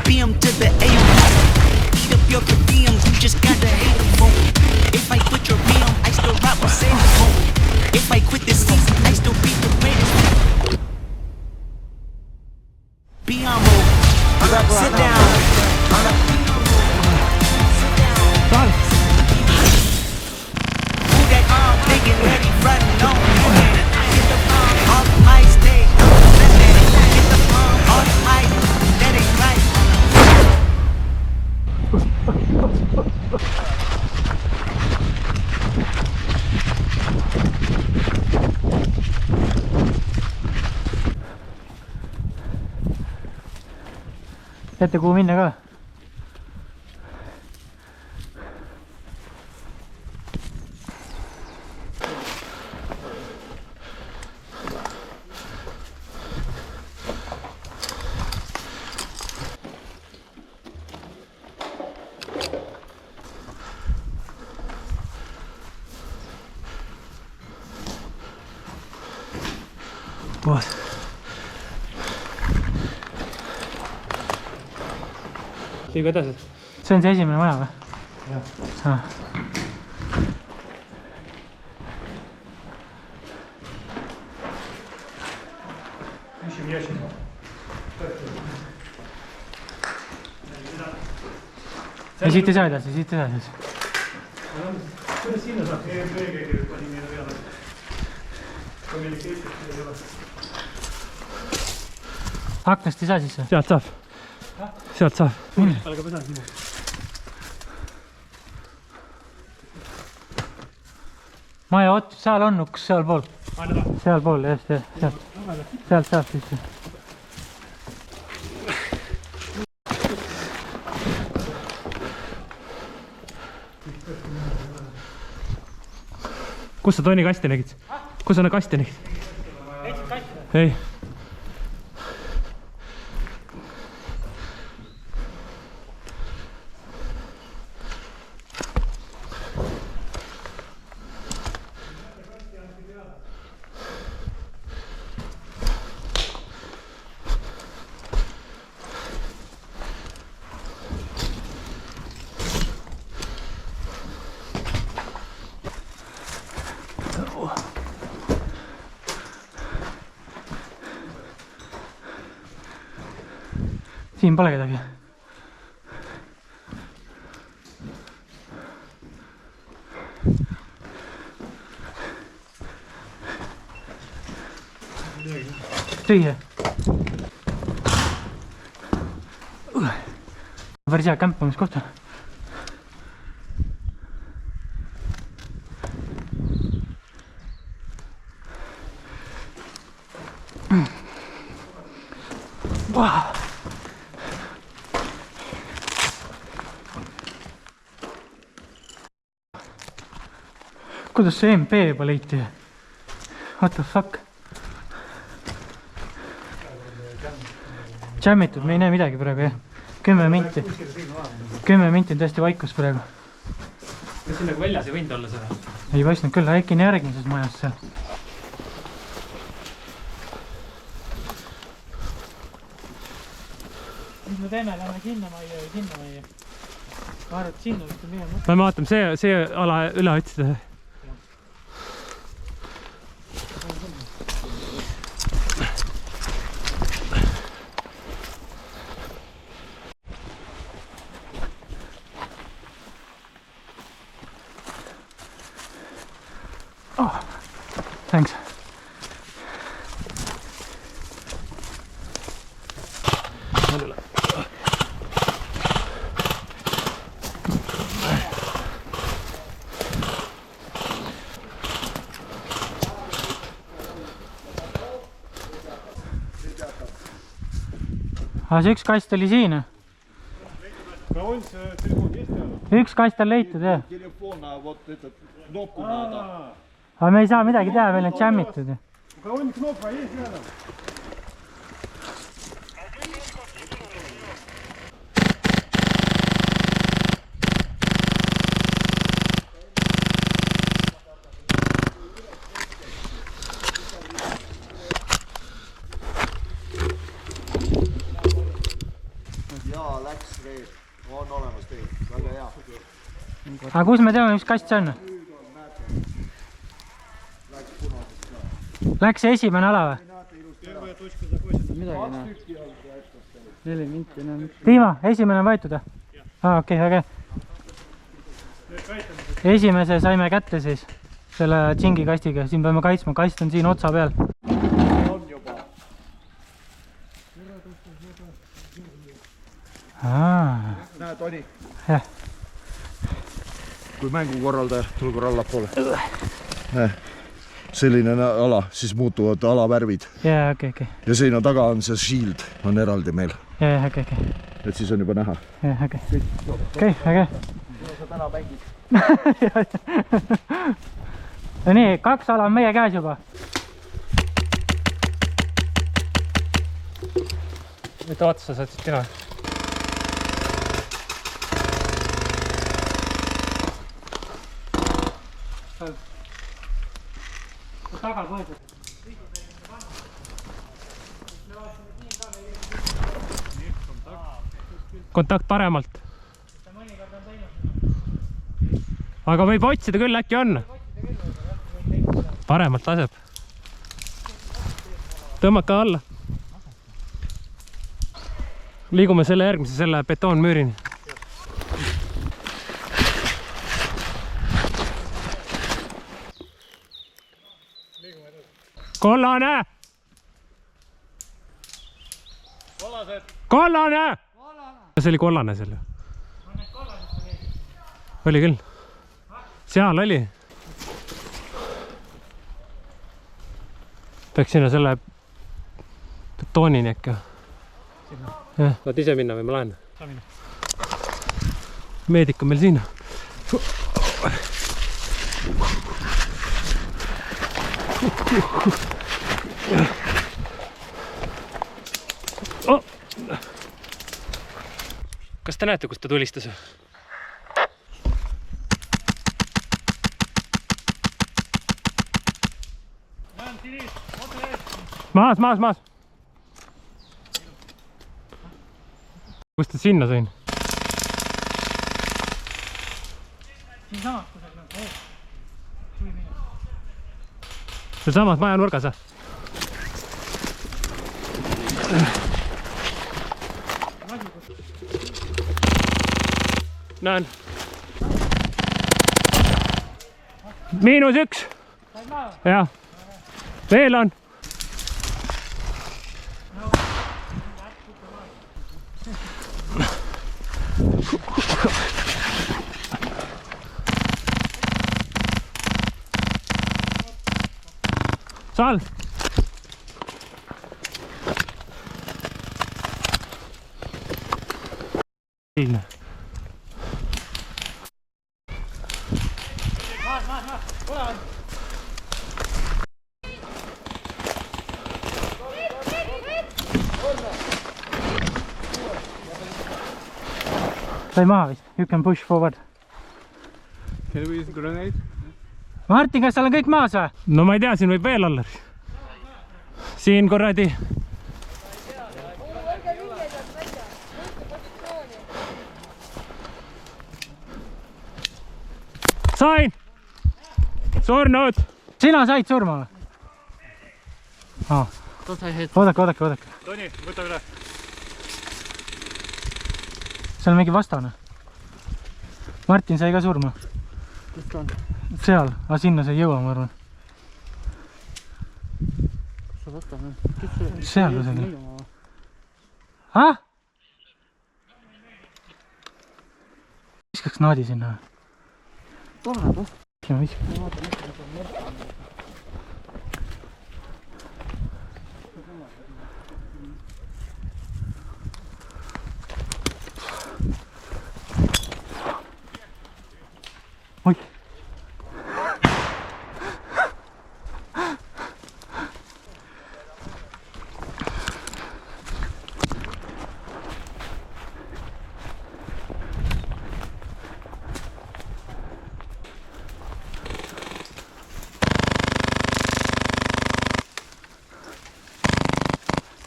BM to the AM. Eat up your per diems, you just gotta hate them for. If I quit your BM, I still rap with Satan home. If I quit this season, I still beat the greatest. BM mode. Sit down. Who that arm big and ready running on? Get the bomb off my stage. Get the bomb off my. That ain't right. Teate kuhu minna ka? Liigu edasi. See on see esimene maja või? Jah. Ja siit ei saa edasi, siit ei saa edasi. Kuidas sinna saab? Keegi pani meile peale. Kui meil keegi ei ole. Aknast ei saa sisse? Sealt saab. Sealt saab. Palga pesad sinna. Maja ots, seal on uks, seal pool. Seal pool, just, sealt. Sealt saab sisse. Kus sa Toni kasti nägid? Kus sa kasti nägid? Leidsid kasti? Ei. Siin pole kedagi. Tühje. Päris hea kämpamiskoht. Kuidas see MP juba leiti? What the fuck? Jammitud, me ei näe midagi praegu, jah. 10 minti. 10 minti on tõesti vaikus praegu. Kas siin nagu väljas ei võinud olla seda? Ei paistnud küll, äkki on järgmises majas seal. Mis me teeme? Lähme sinna majja või sinna majja? Ma arvan, et sinna vist on minu mõte. Me vaatame see ala üle otsida. Oh, thanks. See üks kast oli siin. Üks kast on leitud, jah. Aga me ei saa midagi teha, veel on jammitud. läks veel, on olemas veel, väga hea. aga kus me teame, mis kast see on? Läks see esimene ala või? Tiima, esimene on võetud või? Okei, äge. Esimese saime kätte siis selle džingi kastiga, siin peame kaitsma, kast on siin otsa peal. Näed, Oni? Jah. Kui mängukorraldaja, tule korra allapoole. Selline ala, siis muutuvad alavärvid. Jaa, okei. Ja siinä taga on see shield, on eraldi meil. Jaa, okei. Et siis on juba näha. Jaa, okei. Okei, äge. Sa täna mängid. No nii, 2 ala on meie käes juba. Mida otsa saad siis teha? Tagal võetud. Kontakt paremalt. Aga võib otsida küll, äkki on. Paremalt laseb. Tõmmake alla. Liigume selle järgmise, selle betoonmüürini. Kollane! Kollane! See oli kollane seal. Oli küll. Seal oli. Peaks sinna selle betoonini äkki. Saad ise minna või ma lähen? Meedik on meil siin. Oh. Kas te näete, kust ta tulistas? Maas. Kust ta sinna sõin? Siin samas kusagil on. Seal samas maja nurgas. Näen. -1. Jah. Veel on. Sal. Sai maha vist. You can push forward. Can we use grenade? Martin, kas seal on kõik maas või? No ma ei tea, siin võib veel olla. Siin korradi. Sain! Surnud! Sina said surma või? Oodake. Toni, võta üle. Seal on mingi vastane. Martin sai ka surma. Kus ta on? Seal, aga sinna sa ei jõua, ma arvan. Kus sa võtad? Seal kusagil. Ah? Viskaks naadi sinna. Tuleb, jah? Ma viskan. Oi.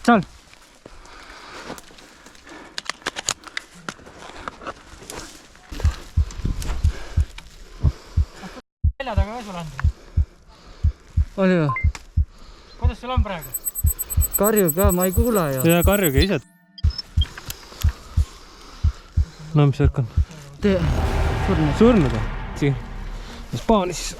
Seal. võib-olla, Andrei? oli või? Kuidas sul on praegu? Karju ka, ma ei kuule ju. Ja karjuge ise. No mis värk on? Surnud või? Siin. Spaanis.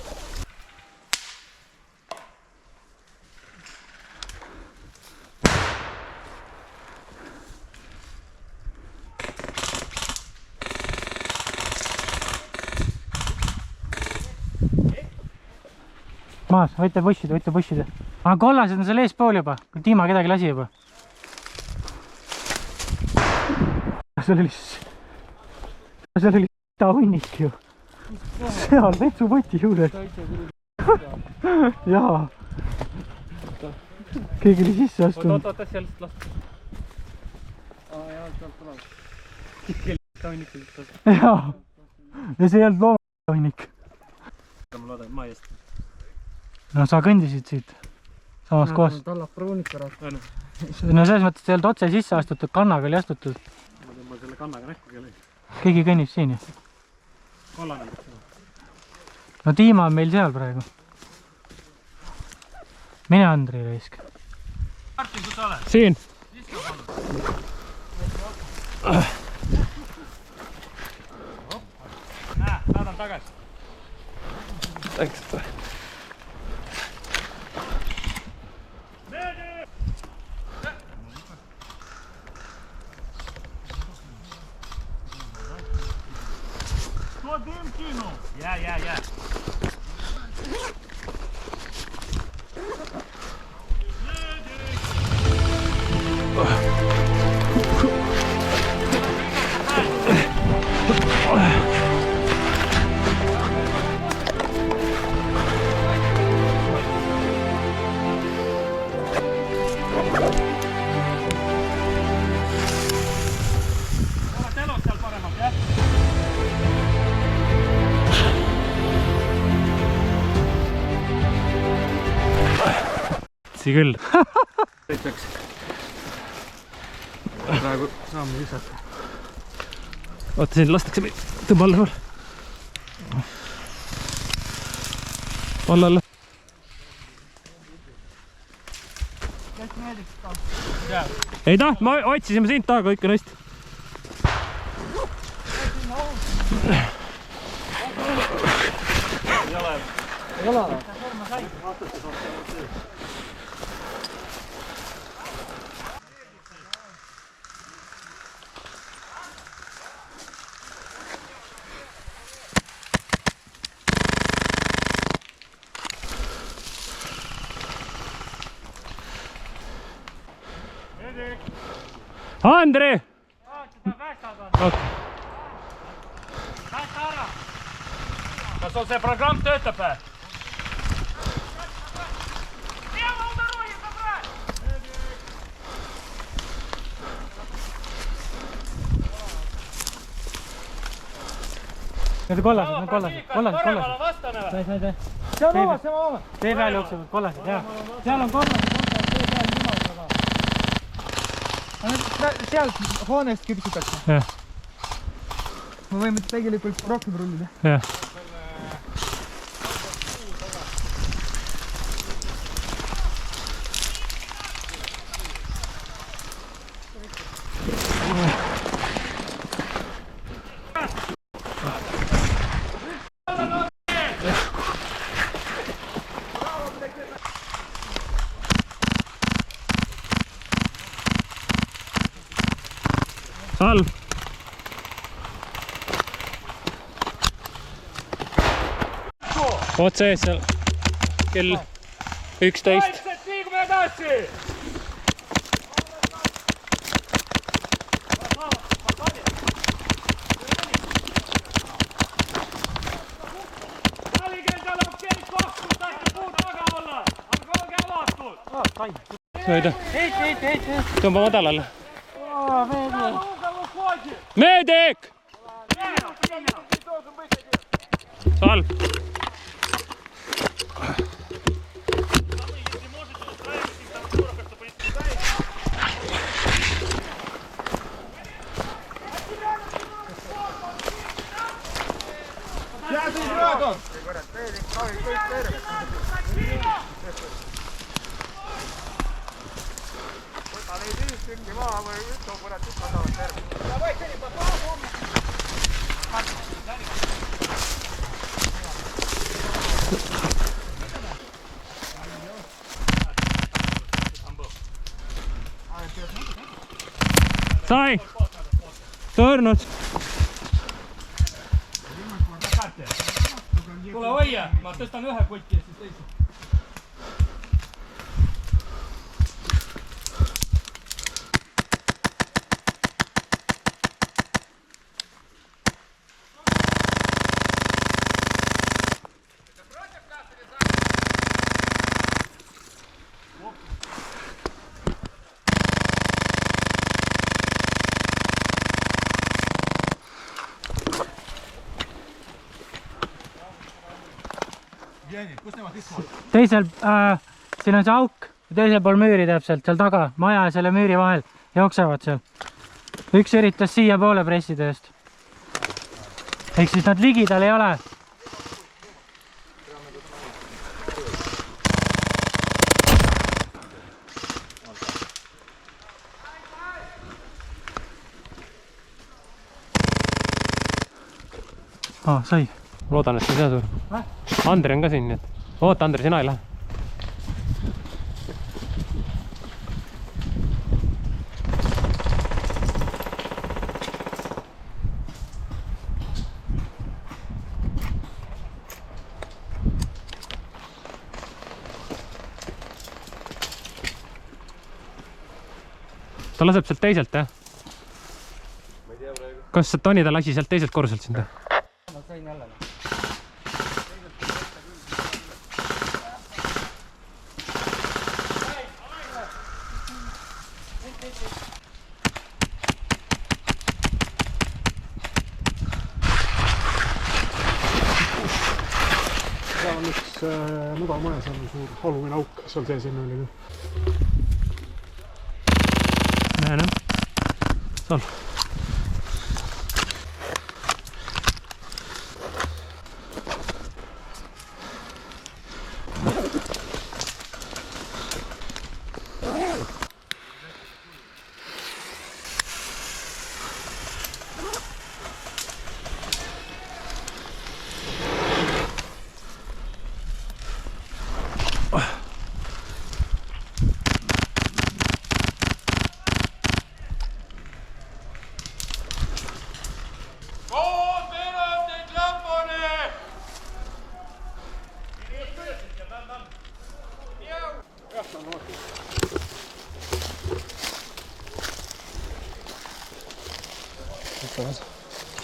Maas, võite bussida. Aga kollased on seal eespool juba, kui Tiima kedagi lasi juba. Seal oli ta hunnik ju. Seal vetsupoti juures. Jaa. Keegi oli sisse astunud. Oota, sellest lastud. Jaa, sealt tuleb. Kell hunnikul ütles. Jaa. Ja see ei olnud looma hunnik. Ma loodan, ma ei eest. No sa kõndisid siit samas kohas. Tallab pruunik ära. No selles mõttes ei olnud otse sisse astutud, kannaga oli astutud. Ma tõmban selle kannaga näkku kellegi. Keegi kõnnib siin ju. Kollane. No Tiima on meil seal praegu. Mine Andri raisk. Martin, kus sa oled? Siin. Saadan tagasi. Thanks. Ja. Küll. Praegu saame lisata. Oota, siin lastakse meid. Tõmba alla pool. Alla. Ei taht, me otsisime sind taga ikka nõist. Ei ole. Andri! Päästa ära! Kas on see programm töötab või? Need kollased. Sai. See on oma. Tee peal jooksevad kollased, jah. Seal on kollased. Sealt hoonest küpsitakse. Jah. Me võime tegelikult rohkem rullida. Jah. All. Otse ees seal kell 11. Liigume edasi! Välikendal on kell 2, kus tahate puud taga olla. Aga olge avatud! Sõida. Heit. Tõmba madalale. Meedik! All. Kurat, Sai! Tõrnud! Tule hoia, ma tõstan ühe pulti ja siis teise. Teisel, siin on see auk, teisel pool müüri täpselt, seal taga, maja ja selle müüri vahel jooksevad seal. Üks üritas siia poole pressida just. Ehk siis nad ligidal ei ole. Sai. Loodan, et see ei saa suur. Andri on ka siin, nii et oota, Andri, sina ei lähe. Ta laseb sealt teiselt, jah? Kas Toni ta lasi sealt teiselt korruselt sind? Ma sain jälle. Seal on üks mugavmaja, seal on suur olumine auk, seal sees enne oli küll. Näen, jah. Seal.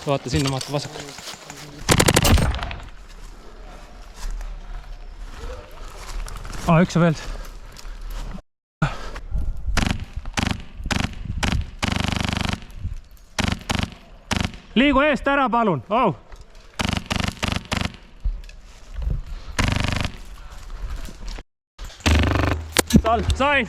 Vaata sinna, vaata vasakule. Üks on veel. Liigu eest ära, palun! Oh! Sain!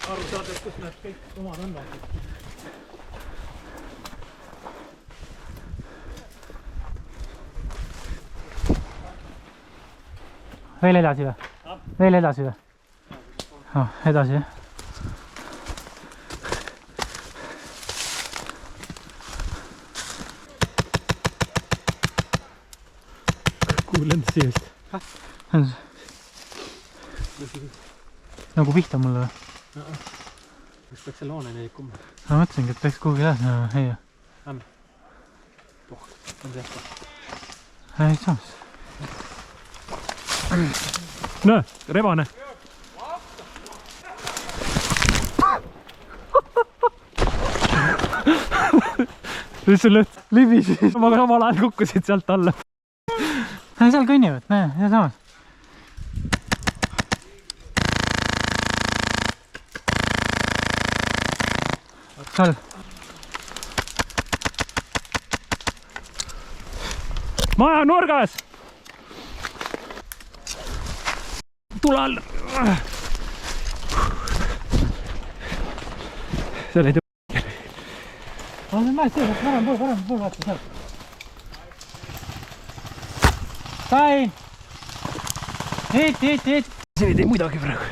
Aru saades, kus need kõik omad on. Veel edasi või? Veel edasi või? Edasi, jah. Kuhu lendas siia vist? Nagu pihta mulle või? Kas peaks selle hoone nelikuma? Ma mõtlesingi, et peaks kuhugi edasi minema, ei ju. On see jätta? Ei saaks. Näe, rebane. Mis sul lõht? Libisi. Ma ka samal ajal kukkusid sealt alla. Seal kõnnivad, näe, ja samas. seal . maja nurgas . tule all . seal ei tule . mäest sees , parem pool , vaata seal . Sain . Hiit . siin ei tee midagi praegu .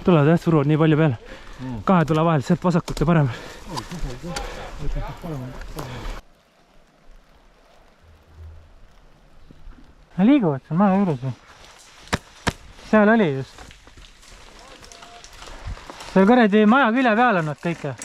tulevad jah , suruvad nii palju peale . kahe tule vahel , sealt vasakult ja parem . liiguvad seal maja juures või ? seal oli just . seal kuradi maja külje peal on nad kõike .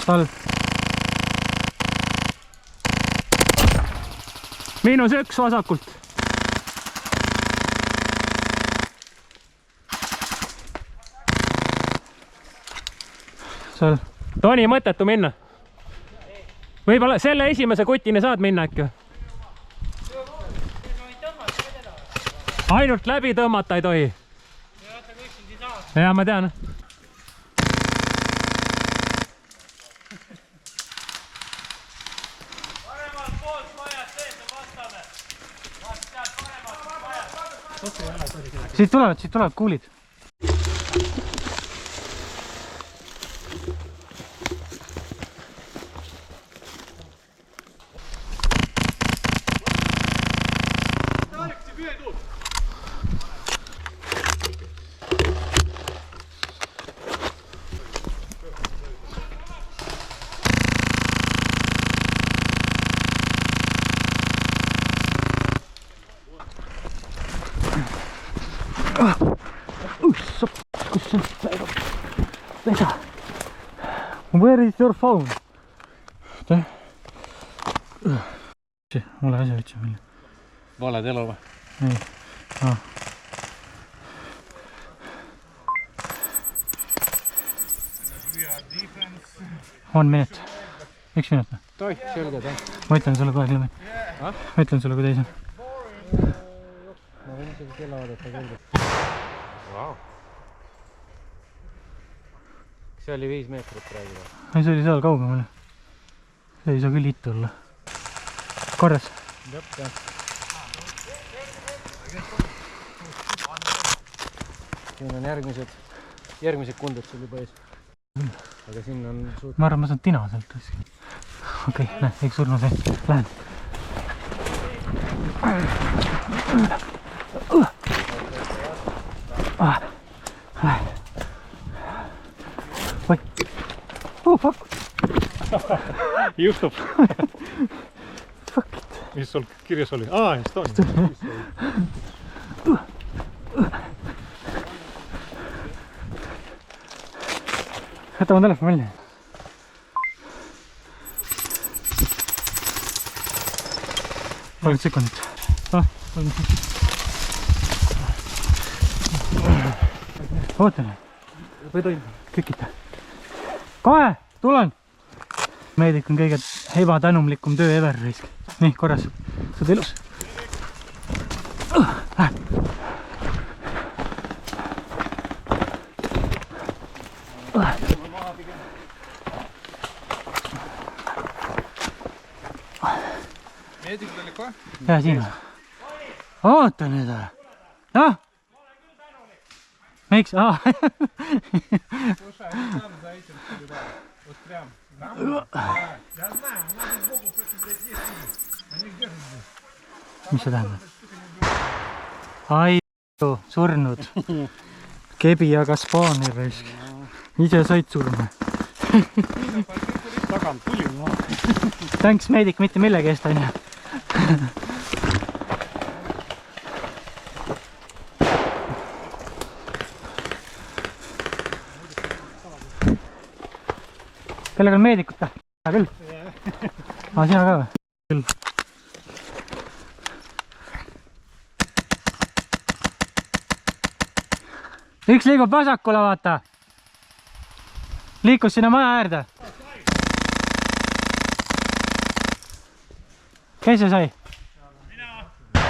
talv . -1 vasakult . seal . Toni , mõttetu minna . võib-olla selle esimese kutini saad minna äkki . ainult läbi tõmmata ei tohi . ja ma tean . siit tulevad kuulid . Where is your phone? Ole asja üldse meile . valed elu või ? ei . 1 minute . 1 minut või ? toih , selge ta . ma ütlen sulle kohe , Klemmi . ma ütlen sulle , kui täis on . ma võin isegi kella vaadata küll . Vau . see oli 5 meetrit praegu või ? ei , see oli seal kaugemal . see ei saa küll hitt olla . korras . siin on järgmised kundud sul juba ees . aga siin on suht... ma arvan , ma saan tina sealt . okei , näe , üks surnud veel . Lähen . oi . Fuck . juhtub . Fuck it . mis sul kirjas oli ? Estonia . võta oma telefon välja . paljud sekundid . ootan . või toimub ? kükita . kohe , tulen . meedik on kõige ebatänumlikum töö ever risk . nii , korras . sa oled ilus . meedikud olid kohe ? ja siin . oota nüüd . noh . miks ? mis see tähendab ? ai , surnud . kebi jagas spaani raisk . ise said surma . tagant tuli . Thanks meedik mitte millegi eest onju . kellega on meedikud ka? Küll. Sina ka või? Küll. Üks liigub vasakule, vaata. Liikus sinna maja äärde. Kes see sai?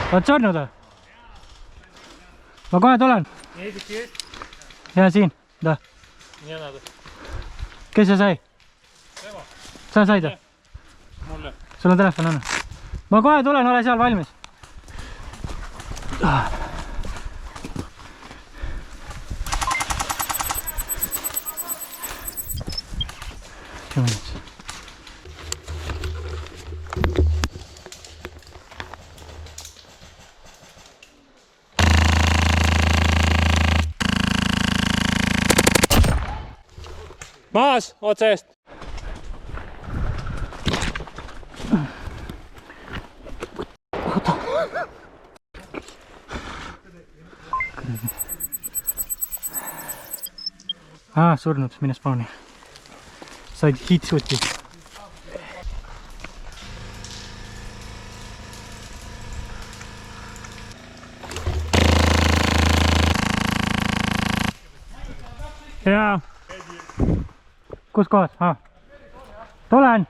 Oled surnud või? Ma kohe tulen. Ja siin. Da. Kes see sai? Sa said või? Mulle. Sul on telefon, anna. Ma kohe tulen, ole seal valmis. Maas, otse eest. Surnud, mine spaani. Said hitsuti. Jaa. Kus kohas? Tulen!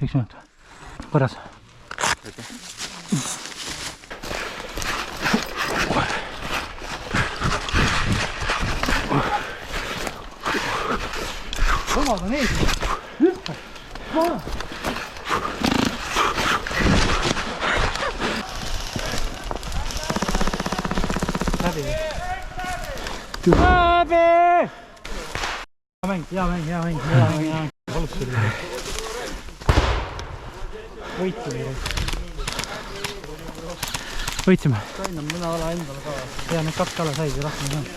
Üks minut. Korras. Omad on ees. Hüppe. Maa. Läbi. Läbi! Hea mäng. Võitsime. Sain on mõne ala endale ka. Ja need 2 ala said ja rohkem ei saanud.